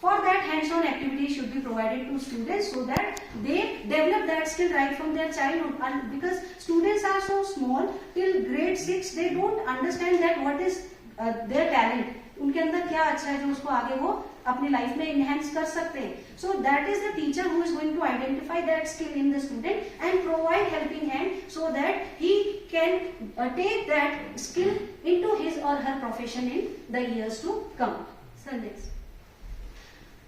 For that, hands-on activities should be provided to students so that they develop that skill right from their childhood. And because students are so small, till grade 6, they don't understand that what is their talent. उनके अंदर क्या अच्छा है जो उसको आगे वो अपनी लाइफ में enhance कर सकते हैं. So that is the teacher who is going to identify that skill in the student and provide helping hand so that he can take that skill into his or her profession in the years to come. So next.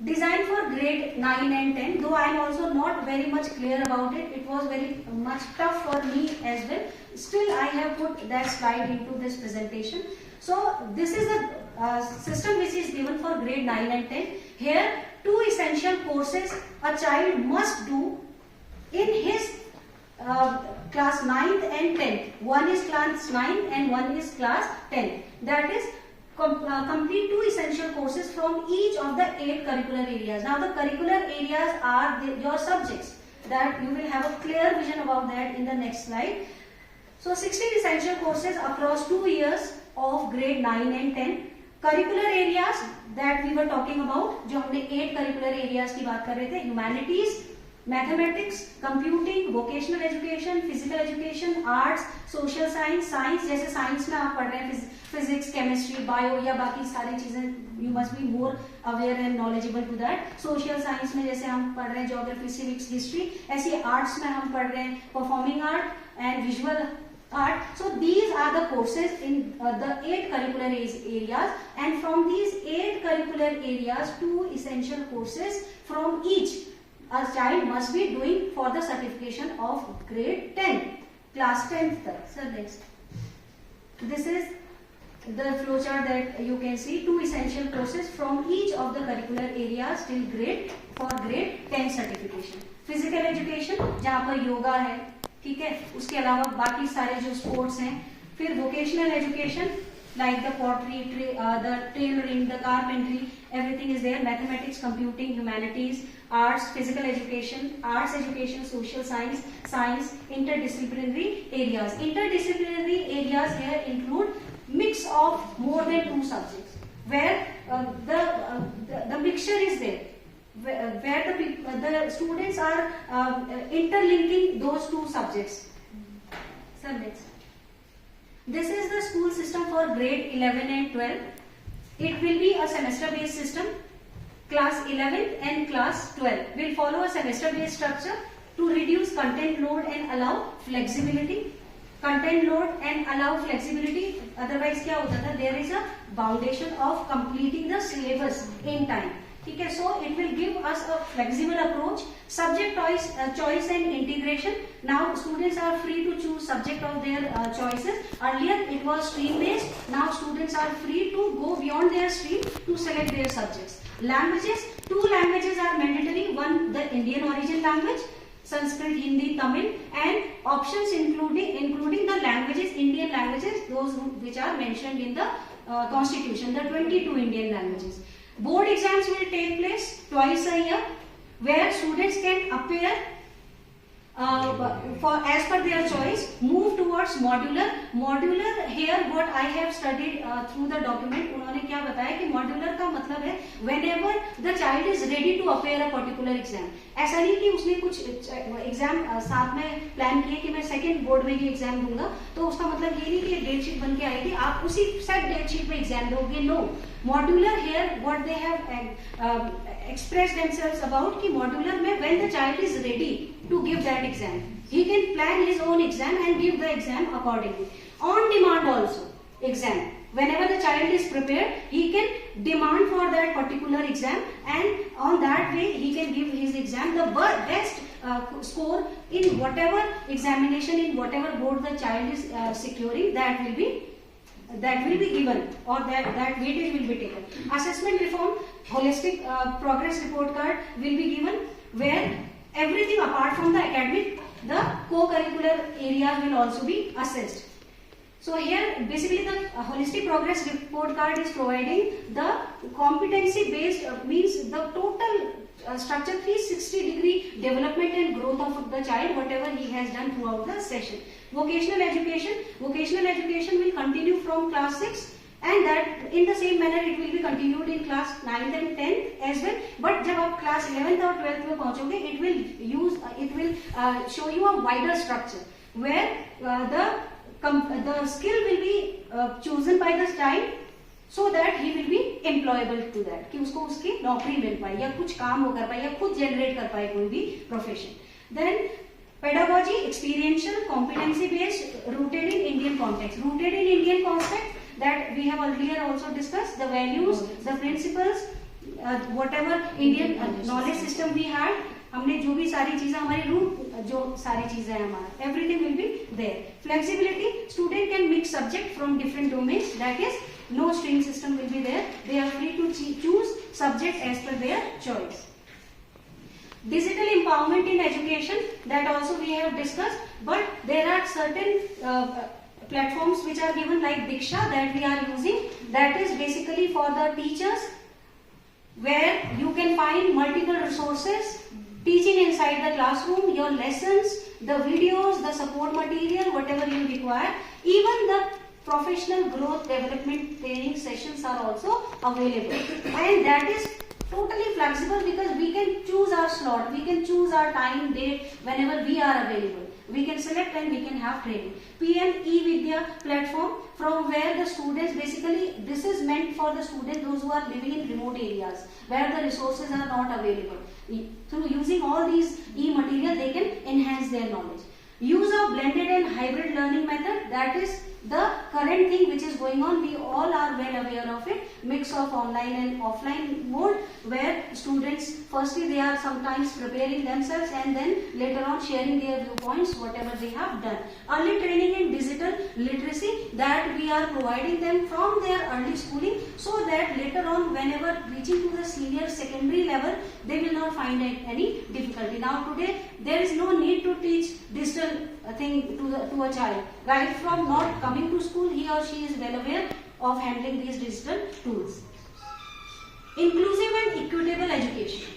Design for grade 9 and 10, though I am also not very much clear about it, it was very much tough for me as well. Still I have put that slide into this presentation. So this is the system which is given for grade 9 and 10. Here 2 essential courses a child must do in his class 9th and 10th. One is class 9 and one is class 10. That is complete 2 essential courses from each of the 8 curricular areas. Now the curricular areas are your subjects, that you will have a clear vision about that in the next slide. So 16 essential courses across 2 years of grade 9 and 10. Curricular areas that we were talking about, जो हमने 8 curricular areas की बात कर रहे थे, humanities, mathematics, computing, vocational education, physical education, arts, social science, science जैसे science में आप पढ़ रहे हैं फिजिक्स, केमिस्ट्री, बायो या बाकी सारी चीजें, you must be more aware and knowledgeable to that. Social science में जैसे हम पढ़ रहे हैं ज्योग्राफी, सिविक्स, हिस्ट्री, ऐसे आर्ट्स में हम पढ़ रहे हैं performing art and visual art. So these are the courses in the 8 curricular areas, and from these 8 curricular areas 2 essential courses from each a child must be doing for the certification of grade 10, class 10th tak. So next, this is the flowchart that you can see. 2 essential courses from each of the curricular areas till grade for grade 10 certification. Physical education जहाँ पर योगा है, ठीक है, उसके अलावा बाकी सारे जो स्पोर्ट्स हैं. फिर vocational education like the pottery, the tailoring, the carpentry, everything is there. Mathematics, computing, humanities, arts, physical education, arts education, social science, science, interdisciplinary areas. Interdisciplinary areas here include mix of more than 2 subjects, where the mixture is there, where the students are interlinking those 2 subjects. So next. This is the school system for grade 11 and 12. It will be a semester based system. Class 11 and class 12 will follow a semester based structure to reduce content load and allow flexibility. Content load and allow flexibility, otherwise क्या होता था, there is a foundation of completing the syllabus in time. ठीक है, so it will give us a flexible approach. Subject choice and integration. Now students are free to choose subject of their choices. Earlier it was stream based. Now students are free to go beyond their stream to select their subjects. Languages, 2 languages are mandatory. One, the Indian origin language, Sanskrit, Hindi, Tamil, and options including the languages, Indian languages, those which are mentioned in the Constitution, the 22 Indian languages. Board exams will take place twice a year, where students can appear for as per their choice. Move towards modular. Modular here what I have studied through the document. उन्होंने क्या बताया कि modular का मतलब है whenever the child is ready to appear a particular exam. ऐसा नहीं कि उसने कुछ एग्जाम साथ में प्लान किए कि मैं सेकेंड बोर्ड में ये एग्जाम दूंगा, तो उसका मतलब ये नहीं कि डेट शीट बन के आएगी, आप उसी सेट डेट शीट में एग्जाम दोगे. No, modular here what they have expressed themselves about कि modular में when the child is ready to give that exam, he can plan his own exam and give the exam accordingly. On demand also exam, whenever the child is prepared, he can demand for that particular exam, and on that way he can give his exam. The best score in whatever examination, in whatever board the child is securing, that will be given, or that weightage will be taken. Assessment reform, holistic progress report card will be given, where everything apart from the academic, the co-curricular areas will also be assessed. So here basically the holistic progress report card is providing the competency based, means the total structure 360-degree development and growth of the child, whatever he has done throughout the session. Vocational education will continue from class 6 and that in the same manner it will be continued in class 9th and 10th as well. But जब आप class 11th और 12th में पहुंचोगे, it will show you a wider structure where the skill will be chosen by the child so that he will be employable to that, कि उसको उसकी नौकरी मिल पाए या कुछ काम वो कर पाए या खुद generate कर पाए कोई भी profession. Then pedagogy, experiential, competency based, rooted in Indian context. Rooted in Indian context, that we have earlier also discussed, the values, the principles, whatever Indian knowledge system we had, हमने जो भी सारी चीजें हमारी रूट जो सारी चीजें हैं हमारा, everything will be there. Flexibility, student can mix subject from different domains, that is no string system will be there. They are free to choose subject as per their choice. Digital empowerment in education, that also we have discussed, but there are certain platforms which are given like Diksha that we are using, that is basically for the teachers, where you can find multiple resources, teaching inside the classroom, your lessons, the videos, the support material, whatever you require. Even the professional growth development training sessions are also available, and that is totally flexible because we can choose our slot, we can choose our time, date, whenever we are available. We can select and we can have training. PM E-Vidya platform, from where the students, basically this is meant for the students, those who are living in remote areas where the resources are not available. Through using all these e-material, they can enhance their knowledge. Use of blended and hybrid learning method, that is the current thing which is going on. We all are well aware of it. Mix of online and offline mode, where students firstly they are sometimes preparing themselves and then later on sharing their viewpoints, whatever they have done. Early training in digital literacy, that we are providing them from their early schooling, so that later on whenever reaching to the senior secondary level, they will not find any difficulty. Now today there is no need to teach digital thing to a child. Right from not coming to school, he or she is well aware of handling these digital tools. Inclusive and equitable education.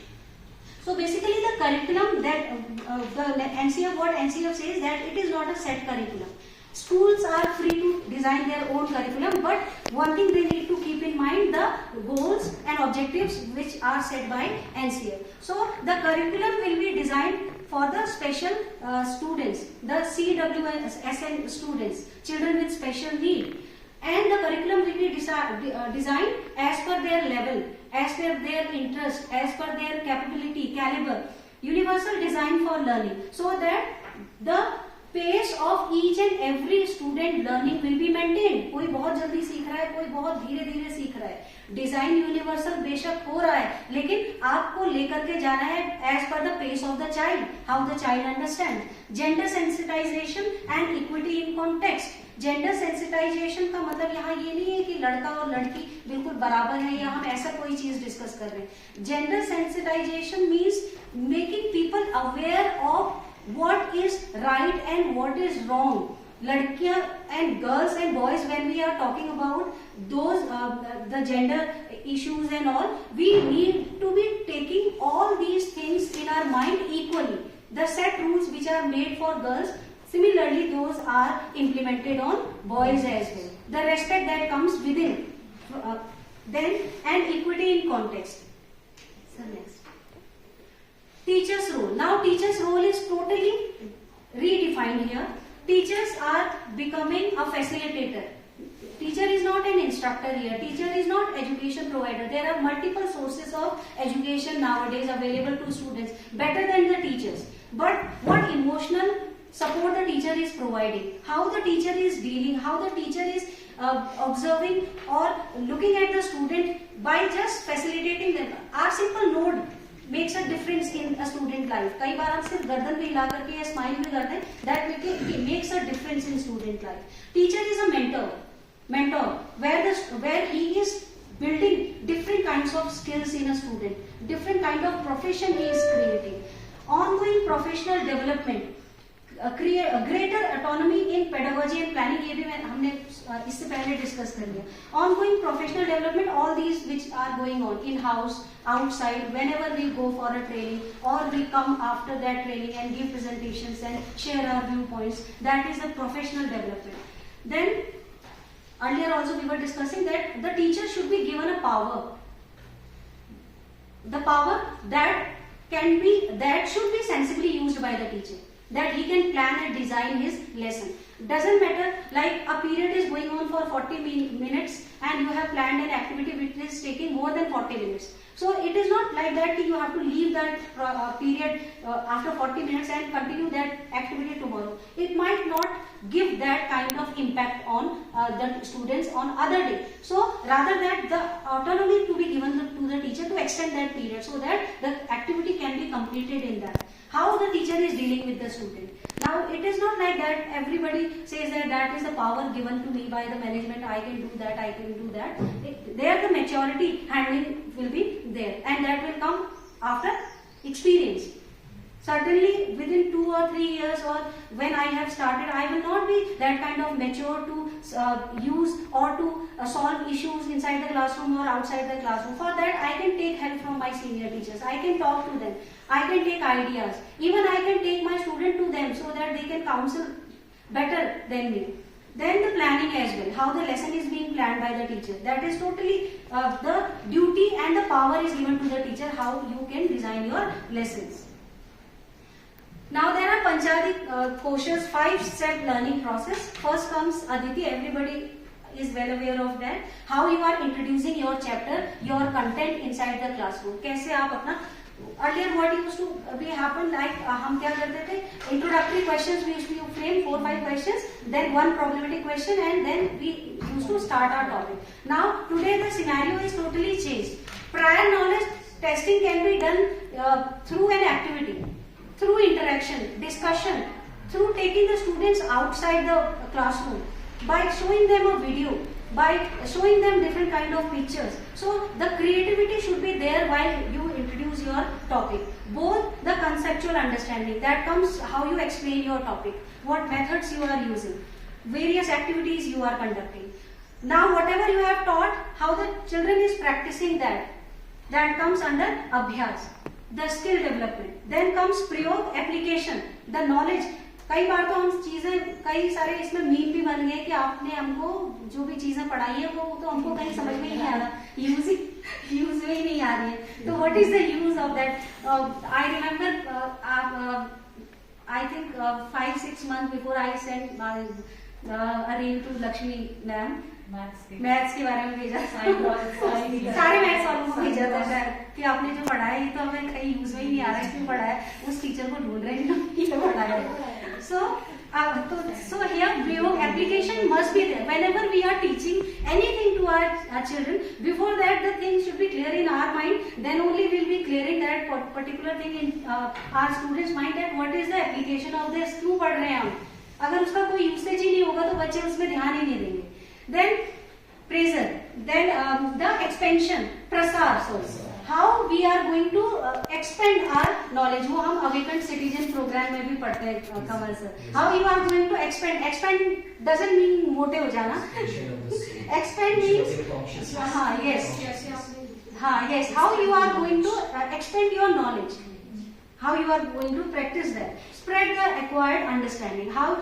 So basically the curriculum that the NCF, what NCF says, that it is not a set curriculum. Schools are free to design their own curriculum, but one thing they need to keep in mind, the goals and objectives which are set by NCF. So the curriculum will be designed for the special students, the CWSN students, children with special need, and the curriculum will be designed as per their level, as per their interest, as per their capability, caliber. Universal design for learning, so that the pace of each and every student learning will be maintained. कोई बहुत जल्दी सीख रहा है, कोई बहुत धीरे धीरे सीख रहा है. डिजाइन यूनिवर्सल बेशक हो रहा है, लेकिन आपको लेकर के जाना है as per the pace of the child, how the child understand. Gender sensitization and equity in context. Gender sensitization का मतलब यहाँ ये नहीं है कि लड़का और लड़की बिल्कुल बराबर है या हम ऐसा कोई चीज डिस्कस कर रहे हैं. Gender sensitization means making people aware of what is right and what is wrong. Ladkiyan and girls and boys, when we are talking about those the gender issues and all, we need to be taking all these things in our mind equally. The set rules which are made for girls, similarly those are implemented on boys as well. The respect that comes within, then, and equity in context. So next, teacher's role. Now teacher's role is totally redefined here. Teachers are becoming a facilitator. Teacher is not an instructor here. Teacher is not education provider. There are multiple sources of education nowadays available to students, better than the teachers. But what emotional support the teacher is providing, how the teacher is dealing, how the teacher is observing or looking at the student by just facilitating them. Our simple node makes a difference in a student life. कई बार आप सिर्फ गर्दन पे हिला करके या smile भी कर दें, that makes a difference in student life. Teacher is a mentor where he is building different kinds of skills in a student, different kind of profession he is creating. Ongoing professional development, create a greater autonomy in pedagogy and planning. ये भी हमने इससे पहले discuss कर लिया. Ongoing professional development, all these which are going on in house, outside, whenever we go for a training or we come after that training and give presentations and share our viewpoints, that is a professional development. Then earlier also we were discussing that the teacher should be given a power. The power that should be sensibly used by the teacher, that he can plan and design his lesson. Doesn't matter, like a period is going on for 40 minutes and you have planned an activity which is taking more than 40 minutes. So it is not like that you have to leave that period after 40 minutes and continue that activity tomorrow. It might not give that kind of impact on the students on other day. So rather that the autonomy to be given to the teacher to extend that period so that the activity can be completed in that. How the teacher is dealing with the student. Now it is not like that everybody says that that is the power given to me by the management, I can do that, I can do that. There the maturity handling will be there, and that will come after experience. Certainly within 2 or 3 years or when I have started, I will not be that kind of mature to use or to solve issues inside the classroom or outside the classroom. For that I can take help from my senior teachers, I can talk to them, I can take ideas, even I can take my student to them so that they can counsel better than me. Then the planning as well, how the lesson is being planned by the teacher. That is totally the duty and the power is given to the teacher, how you can design your lessons. Now there are Panchadi Kosh's 5-step learning process. First comes Aditi, everybody is well aware of that. How you are introducing your chapter, your content inside the classroom. कैसे आप अपना earlier what used to be happen, like हम क्या करते थे, introductory questions we used to frame 4-5 questions, then one problematic question, and then we used to start our topic. Now today the scenario is totally changed. Prior knowledge testing can be done through an activity, through interaction, discussion, through taking the students outside the classroom, by showing them a video, by showing them different kind of pictures. So the creativity should be there while you introduce your topic. Both the conceptual understanding, that comes how you explain your topic, what methods you are using, various activities you are conducting. Now whatever you have taught, how the children is practicing that comes under Abhyas, the skill development. Then comes Prayog, application, the knowledge. कई बार तो हम चीजें, कई सारे इसमें meme भी बन गए कि आपने हमको जो भी चीजें पढ़ाई है वो तो हमको कहीं समझ में ही नहीं आ रहा, यूज में ही नहीं आ रही है. तो what is the use of that? I remember I think 5-6 months before I sent a reel to Lakshmi ma'am, maths के बारे में भेजा, सारे मैथ्स वालों को भेजा था शायद कि आपने जो पढ़ाया ये तो हमें कहीं यूज में ही नहीं आ रहा है, क्यों पढ़ाया, उस टीचर को ढूंढ रहे हैं ये पढ़ाया. So here Prayog, application must be there. Whenever we are teaching anything to our children, before that the thing should be clear in our mind, then only we will be clearing that particular thing in our students' mind, that what is the application of this, क्यों पढ़ रहे हैं हम. अगर उसका कोई usage ही नहीं होगा तो बच्चे उसमें ध्यान ही नहीं देंगे. Then praiser, then the expansion, prasar, how we are going to expand our knowledge. वो हम awakened citizen program में भी पढ़ते हैं कमल sir. How you are going to expand doesn't mean मोटे हो जाना. Expand means yes, how you are going to expand your knowledge, how you are going to practice that, spread the acquired understanding, how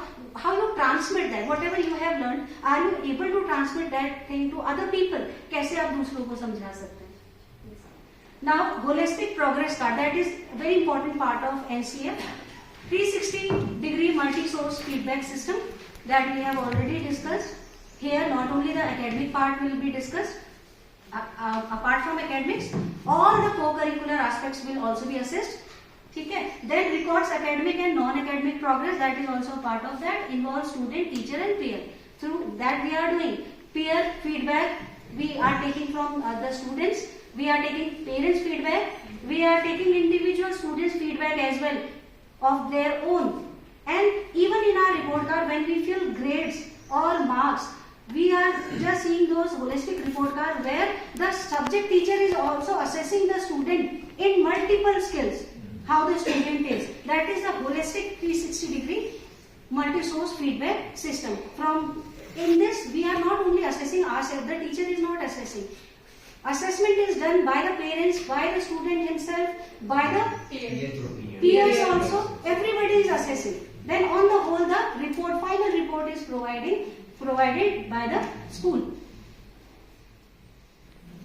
you transmit that, whatever you have learned, are you able to transmit that thing to other people, कैसे आप दूसरों को समझा सकते हैं. Now holistic progress card, that is very important part of NCF. 360-degree multi-source feedback system that we have already discussed. Here not only the academic part will be discussed, apart from academics, all the co-curricular aspects will also be assessed. Okay. Then records academic and non-academic progress, that is also part of that, involves student, teacher and peer. Through that we are doing peer feedback, we are taking from the students, we are taking parents feedback, we are taking individual students feedback as well of their own. And even in our report card, when we fill grades or marks, we are just seeing those holistic report cards where the subject teacher is also assessing the student in multiple skills, how the student is. That is the holistic 360-degree multi-source feedback system. In this, we are not only assessing ourselves, the teacher is not assessing. Assessment is done by the parents, by the student himself, by the peers also. Everybody is assessing. Then on the whole, the final report is providing provided by the school.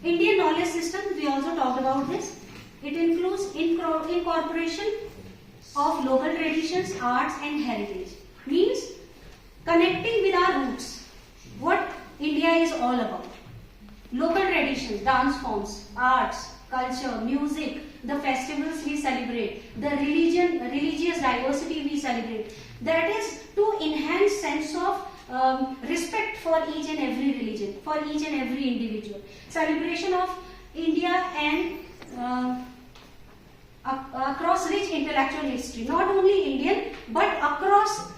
Indian knowledge system, we also talked about this. It includes incorporation of local traditions, arts and heritage. Means connecting with our roots, what India is all about. Local traditions, dance forms, arts, culture, music, the festivals we celebrate, the religious diversity we celebrate. That is to enhance sense of respect for each and every religion, for each and every individual. Celebration of India and across rich intellectual history, not only Indian but across,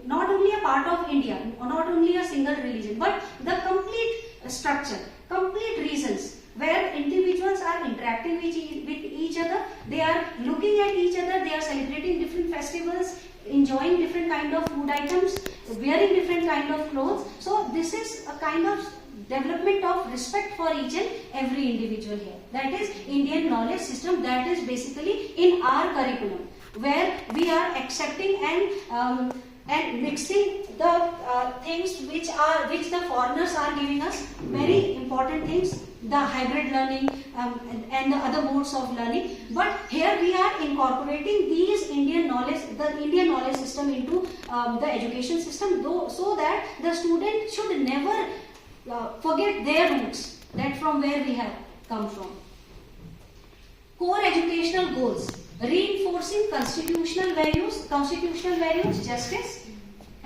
not only a part of India, not only a single religion, but the complete structure, complete reasons where individuals are interacting with each other, they are looking at each other, they are celebrating different festivals, enjoying different kind of food items, wearing different kind of clothes. So this is a kind of development of respect for each and every individual here. That is Indian knowledge system, that is basically in our curriculum, where we are accepting and mixing the things which the foreigners are giving us, very important things, the hybrid learning and the other modes of learning. But here we are incorporating these the Indian knowledge system into the education system, so that the student should never forget their roots, that from where we have come from. Core educational goals: reinforcing constitutional values, justice,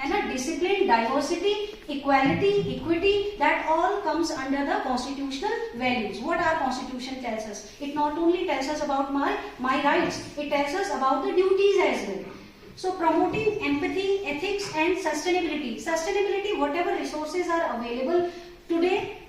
and a discipline, diversity, equality, equity, that all comes under the constitutional values. What our constitution tells us? It not only tells us about my rights, it tells us about the duties as well. So promoting empathy, ethics and sustainability. Sustainability, whatever resources are available today,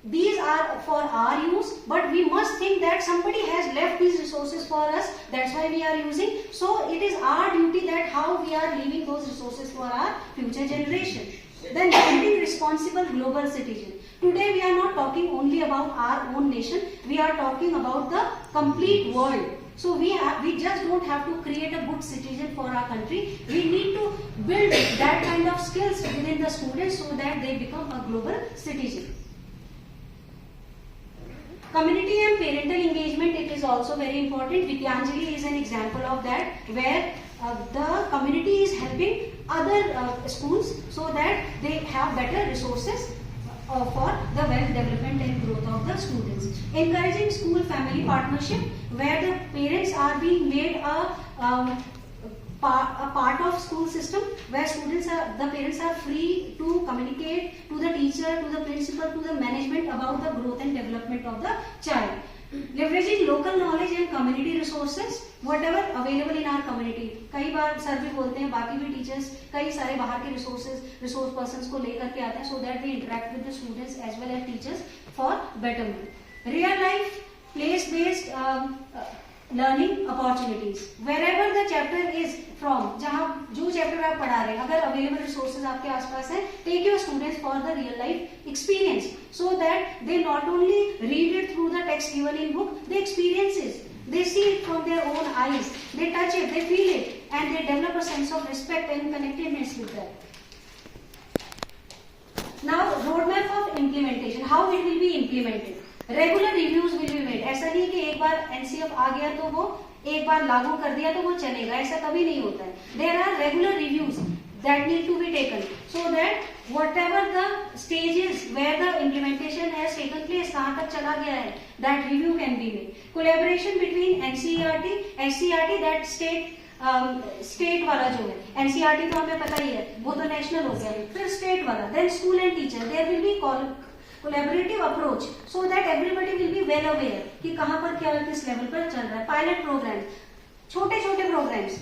these are for our use, but we must think that somebody has left these resources for us, that's why we are using. So it is our duty that how we are leaving those resources for our future generation. Then building responsible global citizen. Today we are not talking only about our own nation, we are talking about the complete world. So we just don't have to create a good citizen for our country, we need to build that kind of skills within the students so that they become a global citizen. Community and parental engagement, it is also very important. Vidyanjali is an example of that, where the community is helping other schools so that they have better resources for the wealth development and growth of the students. Encouraging school-family partnership, where the parents are being made a part of school system, where the parents are free to communicate to the teacher, to the principal, to the management about the growth and development of the child. Leveraging local knowledge and community resources, whatever available in our community. कई बार sir भी बोलते हैं, बाकी भी teachers कई सारे बाहर के रिसोर्स पर्सन्स को लेकर के आते हैं, so that they interact with the students as well as teachers for betterment. Real life place based learning opportunities, wherever the chapter is from, जहाँ जो chapter आप पढ़ा रहे हैं, अगर available resources आपके आसपास हैं, take your students for the real life experience, so that they not only read it through the text given in book, they experience it, they see it from their own eyes, they touch it, they feel it, and they develop a sense of respect and connectedness with that. Now, roadmap of implementation, how it will be implemented. Regular reviews will be made. ऐसा नहीं कि एक बार NCF आ गया तो वो एक बार लागू कर दिया तो वो चलेगा, ऐसा कभी नहीं होता है. There are regular reviews that need to be taken, so that whatever the stages where the implementation has taken place, कहाँ तक चला गया है, that review can be made. Collaboration between NCERT, that state वाला जो है, NCERT तो हमें पता ही है, वो तो नेशनल हो गया, फिर स्टेट वाला, then school and teacher, there will be collaborative approach, so that everybody will be well aware कि कहाँ पर क्या किस लेवल पर चल रहा है. Pilot programs, छोटे छोटे programs,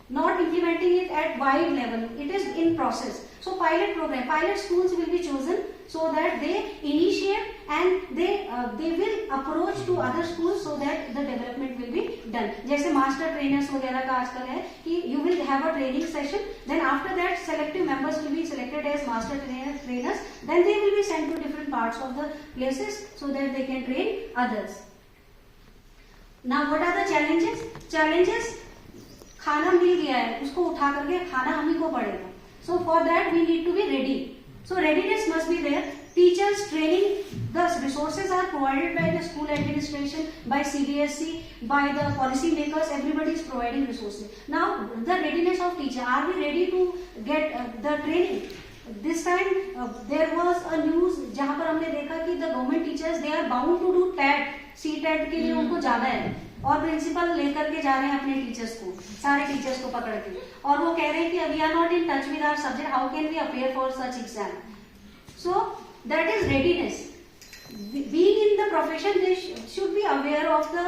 not implementing it at wide level, it is in process. So pilot schools will be chosen so that they initiate and they will approach to other schools so that the development will be done. जैसे master trainers वगैरह का आजकल है कि you will have a training session, then after that selective members will be selected as master trainers, then they will be sent to different parts of the places so that they can train others. Now what are the challenges? खाना मिल गया है, उसको उठा करके खाना हम ही को पड़ेगा. So for that we need to be ready. So readiness must be there. Teachers training, the resources are provided by the school administration, by CBSE, by the policy makers. Everybody is providing resources. Now the readiness of teacher, are we ready to get the training? This time there was a news जहाँ पर हमने देखा कि the government teachers they are bound to do TET, CTET के लिए उनको जाना है और प्रिंसिपल लेकर के जा रहे हैं अपने टीचर्स को, सारे टीचर्स को पकड़ के, और वो कह रहे हैं कि we are not in touch with our subject, how can we appear for such exam. So that is readiness. Being in the profession, they should be aware of the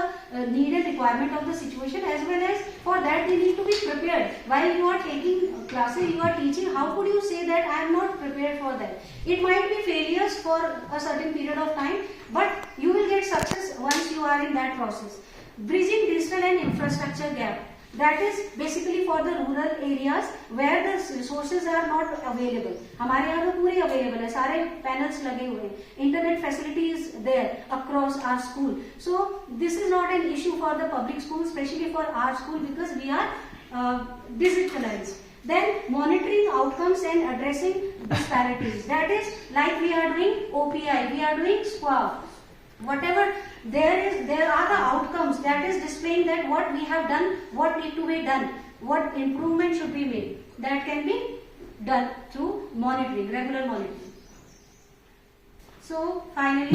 need and requirement of the situation, as well as for that they need to be prepared. While you are taking classes, you are teaching, how could you say that I am not prepared for that? It might be failures for a certain period of time, but you will get success once you are in that process. Bridging digital and infrastructure gap. That is basically for the rural areas where the resources are not available. हमारे यहाँ तो पूरे available है, सारे panels लगे हुए हैं, internet facility is there across our school. So this is not an issue for the public school, especially for our school, because we are digitalized. Then monitoring outcomes and addressing disparities. That is like we are doing OPI, we are doing SQUAF. Whatever there are the outcomes that is displaying that what we have done, what need to be done, what improvement should be made. That can be done through monitoring, regular monitoring. So finally,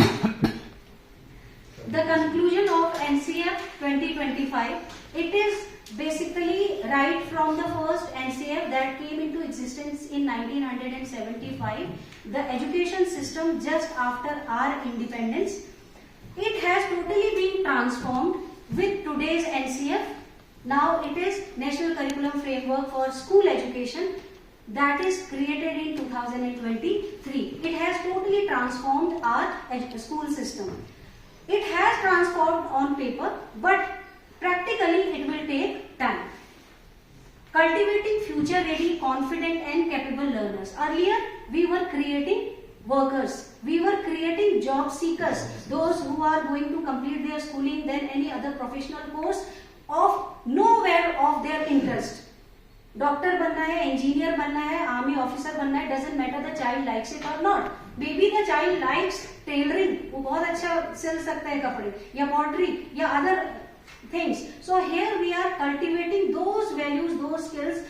the conclusion of NCF 2025. It is basically right from the first NCF that came into existence in 1975, the education system just after our independence. It has totally been transformed with today's NCF. Now it is National Curriculum Framework for School Education that is created in 2023. It has totally transformed our school system. It has transformed on paper, but practically it will take time. Cultivating future ready, confident and capable learners. Earlier we were creating workers, we were creating job seekers, those who are going to complete their schooling, then any other professional course of nowhere of their interest. Doctor बनना है, engineer बनना है, army officer बनना है, doesn't matter the child likes it or not. Maybe the child likes tailoring, वो बहुत अच्छा सिल सकता है कपड़े, या पॉटरी या other things. So here we are cultivating those values, those skills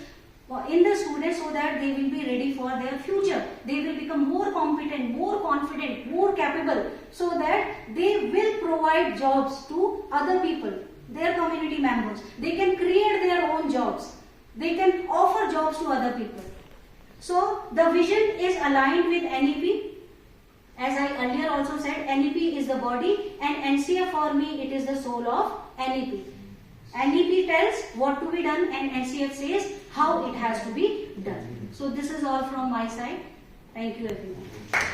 in the students so that they will be ready for their future. They will become more competent, more confident, more capable, so that they will provide jobs to other people, their community members. They can create their own jobs. They can offer jobs to other people. So the vision is aligned with NEP. As I earlier also said, NEP is the body and NCF for me it is the soul of NEP. NEP tells what to be done and NCF says how it has to be done. So this is all from my side. Thank you everyone.